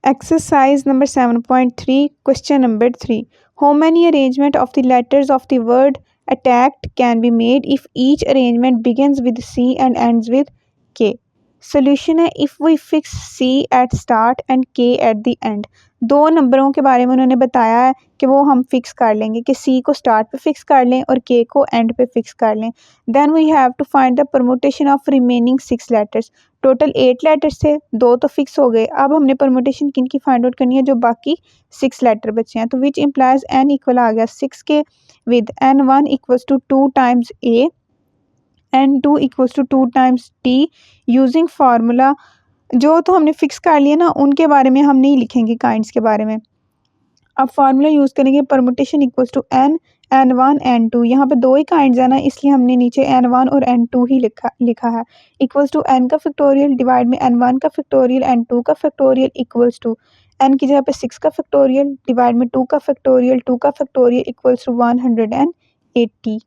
Exercise number 7.3, question number 3. How many arrangement of the letters of the word attacked can be made if each arrangement begins with C and ends with K? Solution है if we fix C at start and K at the end. दो नंबरों के बारे में उन्होंने बताया है कि वो हम फिक्स कर लेंगे कि C को स्टार्ट पे फिक्स कर लें और K को एंड पे फिक्स कर लें. Then we have to find the permutation of remaining 6 letters. Total 8 letters थे, 2 तो फिक्स हो गए. अब हमने परमुटेशन किन की फाइंड आउट करनी है जो बाकी 6 लेटर बचे हैं. तो विच इम्प्लाइज n इक्वल आ गया 6 के with n1 equals to 2 times A, n2 equals to 2 times T. Using formula जो तो हमने फिक्स कर लिया ना, उनके बारे में हम नहीं लिखेंगे काइंड्स के बारे में. अब फार्मूला यूज़ करेंगे permutation equals to n1 n2. यहाँ पे दो ही काइंड्स है ना, इसलिए हमने नीचे n1 और n2 ही लिखा है. इक्वल्स टू n का फैक्टोरियल डिवाइड में n1 का फैक्टोरियल n2 का फैक्टोरियल इक्वल्स टू n की जगह पे 6 का फैक्टोरियल डिवाइड में 2 का फैक्टोरियल इक्वल्स टू 180.